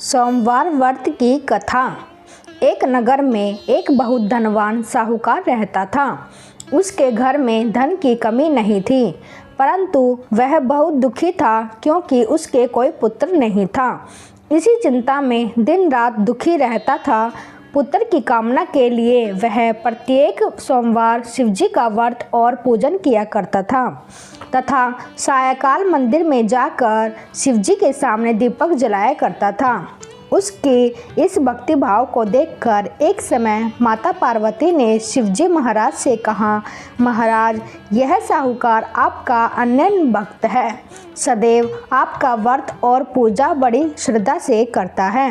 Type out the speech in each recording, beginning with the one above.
सोमवार व्रत की कथा। एक नगर में एक बहुत धनवान साहूकार रहता था। उसके घर में धन की कमी नहीं थी, परंतु वह बहुत दुखी था क्योंकि उसके कोई पुत्र नहीं था। इसी चिंता में दिन रात दुखी रहता था। पुत्र की कामना के लिए वह प्रत्येक सोमवार शिवजी का व्रत और पूजन किया करता था तथा सायंकाल मंदिर में जाकर शिवजी के सामने दीपक जलाया करता था। उसके इस भक्ति भाव को देखकर एक समय माता पार्वती ने शिवजी महाराज से कहा, महाराज, यह साहूकार आपका अनन्य भक्त है, सदैव आपका व्रत और पूजा बड़ी श्रद्धा से करता है,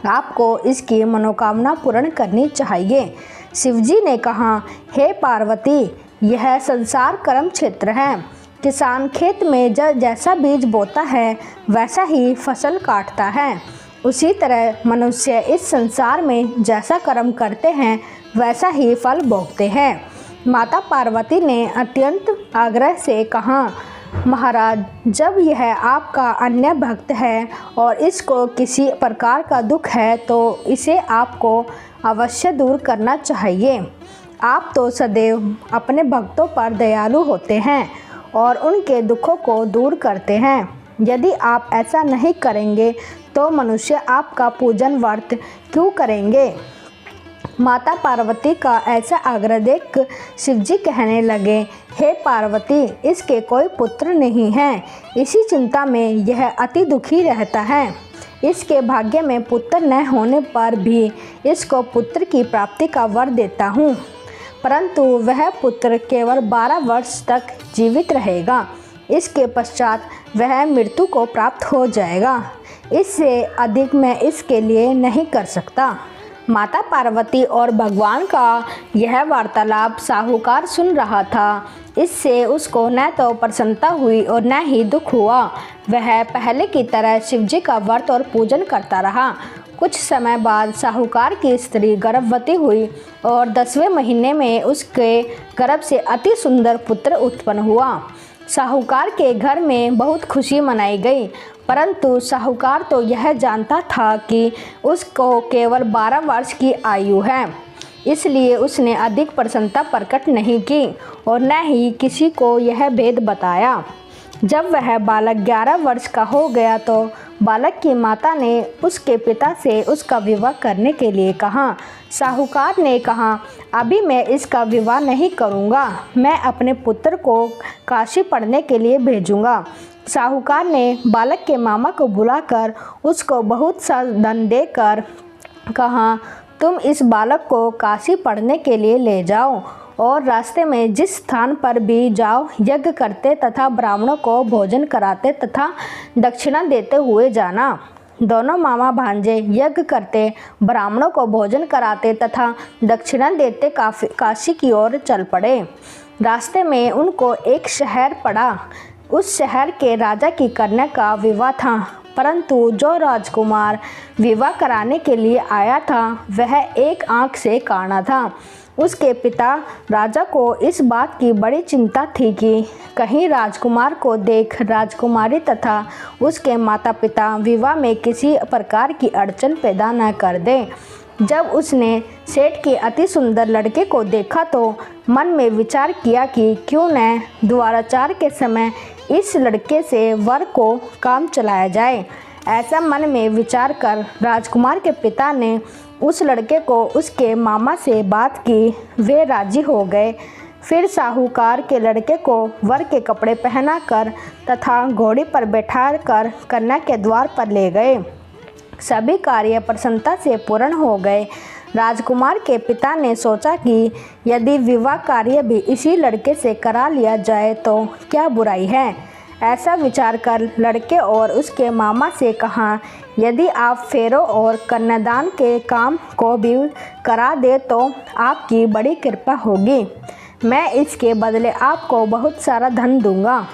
आपको इसकी मनोकामना पूर्ण करनी चाहिए। शिवजी ने कहा, हे पार्वती, यह संसार कर्म क्षेत्र है। किसान खेत में जैसा बीज बोता है वैसा ही फसल काटता है, उसी तरह मनुष्य इस संसार में जैसा कर्म करते हैं वैसा ही फल भोगते हैं। माता पार्वती ने अत्यंत आग्रह से कहा, महाराज, जब यह आपका अन्य भक्त है और इसको किसी प्रकार का दुख है तो इसे आपको अवश्य दूर करना चाहिए। आप तो सदैव अपने भक्तों पर दयालु होते हैं और उनके दुखों को दूर करते हैं। यदि आप ऐसा नहीं करेंगे तो मनुष्य आपका पूजन व्रत क्यों करेंगे। माता पार्वती का ऐसा आग्रह देख शिवजी कहने लगे, हे पार्वती, इसके कोई पुत्र नहीं है, इसी चिंता में यह अति दुखी रहता है। इसके भाग्य में पुत्र न होने पर भी इसको पुत्र की प्राप्ति का वर देता हूँ, परंतु वह पुत्र केवल 12 वर्ष तक जीवित रहेगा। इसके पश्चात वह मृत्यु को प्राप्त हो जाएगा। इससे अधिक मैं इसके लिए नहीं कर सकता। माता पार्वती और भगवान का यह वार्तालाप साहूकार सुन रहा था। इससे उसको न तो प्रसन्नता हुई और न ही दुख हुआ। वह पहले की तरह शिवजी का व्रत और पूजन करता रहा। कुछ समय बाद साहूकार की स्त्री गर्भवती हुई और 10वें महीने में उसके गर्भ से अति सुंदर पुत्र उत्पन्न हुआ। साहूकार के घर में बहुत खुशी मनाई गई, परंतु साहूकार तो यह जानता था कि उसको केवल 12 वर्ष की आयु है, इसलिए उसने अधिक प्रसन्नता प्रकट नहीं की और न ही किसी को यह भेद बताया। जब वह बालक 11 वर्ष का हो गया तो बालक की माता ने उसके पिता से उसका विवाह करने के लिए कहा। साहूकार ने कहा, अभी मैं इसका विवाह नहीं करूँगा, मैं अपने पुत्र को काशी पढ़ने के लिए भेजूँगा। साहूकार ने बालक के मामा को बुलाकर उसको बहुत सा धन देकर कहा, तुम इस बालक को काशी पढ़ने के लिए ले जाओ और रास्ते में जिस स्थान पर भी जाओ यज्ञ करते तथा ब्राह्मणों को भोजन कराते तथा दक्षिणा देते हुए जाना। दोनों मामा भांजे यज्ञ करते, ब्राह्मणों को भोजन कराते तथा दक्षिणा देते काशी की ओर चल पड़े। रास्ते में उनको एक शहर पड़ा। उस शहर के राजा की कन्या का विवाह था, परंतु जो राजकुमार विवाह कराने के लिए आया था वह एक आंख से काना था। उसके पिता राजा को इस बात की बड़ी चिंता थी कि कहीं राजकुमार को देख राजकुमारी तथा उसके माता पिता विवाह में किसी प्रकार की अड़चन पैदा न कर दें। जब उसने सेठ के अति सुंदर लड़के को देखा तो मन में विचार किया कि क्यों न द्वाराचार के समय इस लड़के से वर को काम चलाया जाए। ऐसा मन में विचार कर राजकुमार के पिता ने उस लड़के को उसके मामा से बात की। वे राजी हो गए। फिर साहूकार के लड़के को वर के कपड़े पहनाकर तथा घोड़ी पर बैठाकर कन्या के द्वार पर ले गए। सभी कार्य प्रसन्नता से पूर्ण हो गए। राजकुमार के पिता ने सोचा कि यदि विवाह कार्य भी इसी लड़के से करा लिया जाए तो क्या बुराई है। ऐसा विचार कर लड़के और उसके मामा से कहा, यदि आप फेरों और कन्यादान के काम को भी करा दे तो आपकी बड़ी कृपा होगी। मैं इसके बदले आपको बहुत सारा धन दूंगा।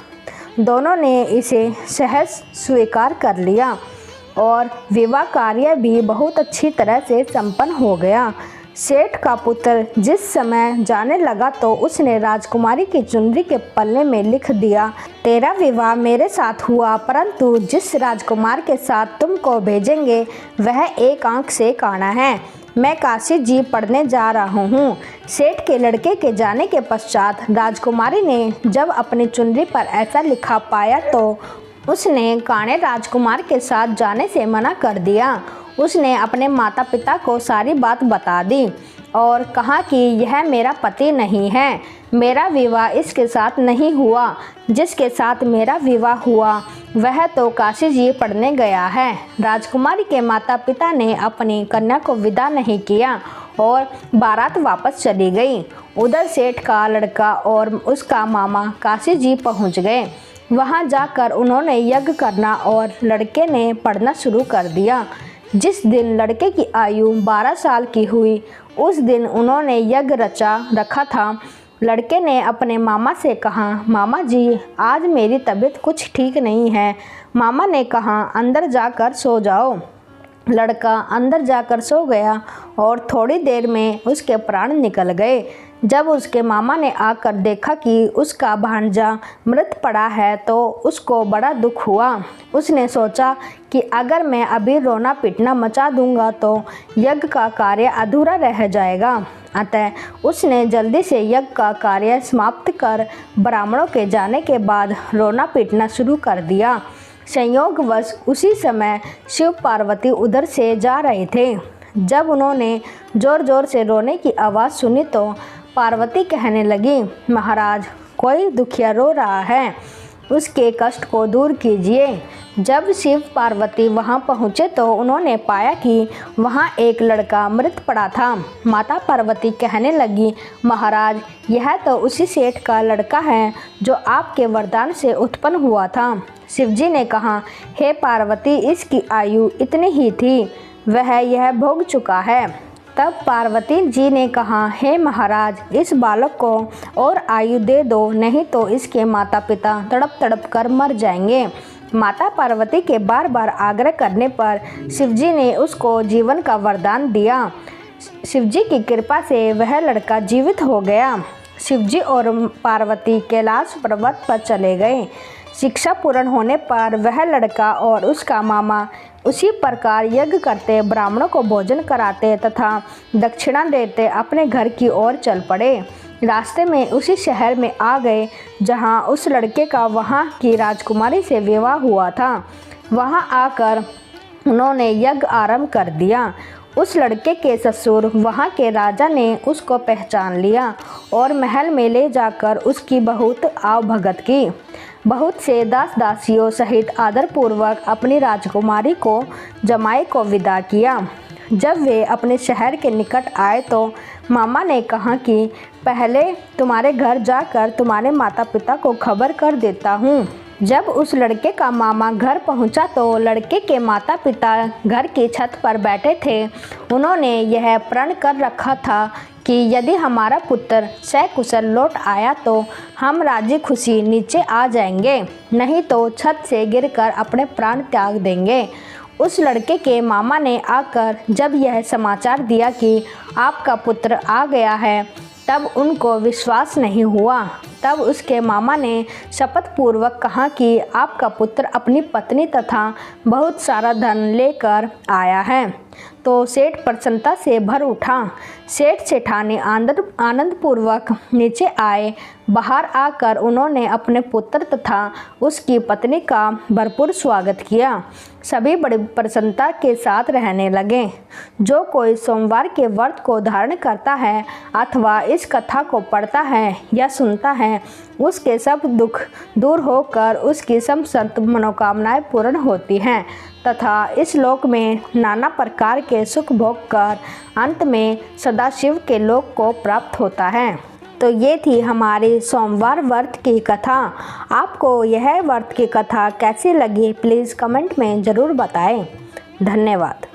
दोनों ने इसे सहज स्वीकार कर लिया और विवाह कार्य भी बहुत अच्छी तरह से संपन्न हो गया। सेठ का पुत्र जिस समय जाने लगा तो उसने राजकुमारी की चुनरी के पल्ले में लिख दिया, तेरा विवाह मेरे साथ हुआ, परंतु जिस राजकुमार के साथ तुमको भेजेंगे वह एक आंख से काना है। मैं काशी जी पढ़ने जा रहा हूँ। सेठ के लड़के के जाने के पश्चात राजकुमारी ने जब अपनी चुनरी पर ऐसा लिखा पाया तो उसने काणे राजकुमार के साथ जाने से मना कर दिया। उसने अपने माता पिता को सारी बात बता दी और कहा कि यह मेरा पति नहीं है, मेरा विवाह इसके साथ नहीं हुआ, जिसके साथ मेरा विवाह हुआ वह तो काशी जी पढ़ने गया है। राजकुमारी के माता पिता ने अपनी कन्या को विदा नहीं किया और बारात वापस चली गई। उधर सेठ का लड़का और उसका मामा काशी जी पहुँच गए। वहाँ जाकर उन्होंने यज्ञ करना और लड़के ने पढ़ना शुरू कर दिया। जिस दिन लड़के की आयु 12 साल की हुई उस दिन उन्होंने यज्ञ रचा रखा था। लड़के ने अपने मामा से कहा, मामा जी आज मेरी तबीयत कुछ ठीक नहीं है। मामा ने कहा, अंदर जाकर सो जाओ। लड़का अंदर जाकर सो गया और थोड़ी देर में उसके प्राण निकल गए। जब उसके मामा ने आकर देखा कि उसका भांजा मृत पड़ा है तो उसको बड़ा दुख हुआ। उसने सोचा कि अगर मैं अभी रोना पीटना मचा दूंगा तो यज्ञ का कार्य अधूरा रह जाएगा। अतः उसने जल्दी से यज्ञ का कार्य समाप्त कर ब्राह्मणों के जाने के बाद रोना पीटना शुरू कर दिया। संयोगवश उसी समय शिव पार्वती उधर से जा रहे थे। जब उन्होंने जोर जोर से रोने की आवाज़ सुनी तो पार्वती कहने लगी, महाराज कोई दुखिया रो रहा है, उसके कष्ट को दूर कीजिए। जब शिव पार्वती वहां पहुंचे तो उन्होंने पाया कि वहां एक लड़का मृत पड़ा था। माता पार्वती कहने लगी, महाराज यह तो उसी सेठ का लड़का है जो आपके वरदान से उत्पन्न हुआ था। शिवजी ने कहा, हे पार्वती इसकी आयु इतनी ही थी, वह यह भोग चुका है। तब पार्वती जी ने कहा, हे महाराज इस बालक को और आयु दे दो, नहीं तो इसके माता पिता तड़प तड़प कर मर जाएंगे। माता पार्वती के बार बार आग्रह करने पर शिवजी ने उसको जीवन का वरदान दिया। शिवजी की कृपा से वह लड़का जीवित हो गया। शिवजी और पार्वती कैलाश पर्वत पर चले गए। शिक्षा पूर्ण होने पर वह लड़का और उसका मामा उसी प्रकार यज्ञ करते, ब्राह्मणों को भोजन कराते तथा दक्षिणा देते अपने घर की ओर चल पड़े। रास्ते में उसी शहर में आ गए जहां उस लड़के का वहां की राजकुमारी से विवाह हुआ था। वहां आकर उन्होंने यज्ञ आरंभ कर दिया। उस लड़के के ससुर वहां के राजा ने उसको पहचान लिया और महल में ले जाकर उसकी बहुत आवभगत की। बहुत से दास दासियों सहित आदरपूर्वक अपनी राजकुमारी को जमाई को विदा किया। जब वे अपने शहर के निकट आए तो मामा ने कहा कि पहले तुम्हारे घर जाकर तुम्हारे माता पिता को खबर कर देता हूँ। जब उस लड़के का मामा घर पहुंचा तो लड़के के माता पिता घर की छत पर बैठे थे। उन्होंने यह प्रण कर रखा था कि यदि हमारा पुत्र सकुशल लौट आया तो हम राजी खुशी नीचे आ जाएंगे, नहीं तो छत से गिरकर अपने प्राण त्याग देंगे। उस लड़के के मामा ने आकर जब यह समाचार दिया कि आपका पुत्र आ गया है तब उनको विश्वास नहीं हुआ। तब उसके मामा ने शपथ पूर्वक कहा कि आपका पुत्र अपनी पत्नी तथा बहुत सारा धन लेकर आया है। तो सेठ प्रसन्नता से भर उठा। सेठ सेठानी आनंद पूर्वक नीचे आए। बाहर आकर उन्होंने अपने पुत्र तथा उसकी पत्नी का भरपूर स्वागत किया। सभी बड़ी प्रसन्नता के साथ रहने लगे। जो कोई सोमवार के व्रत को धारण करता है अथवा इस कथा को पढ़ता है या सुनता है उसके सब दुख दूर होकर उसकी समस्त मनोकामनाएं पूर्ण होती हैं तथा इस लोक में नाना प्रकार के सुख भोग कर अंत में सदाशिव के लोक को प्राप्त होता है। तो ये थी हमारी सोमवार व्रत की कथा। आपको यह व्रत की कथा कैसी लगी प्लीज़ कमेंट में ज़रूर बताएं। धन्यवाद।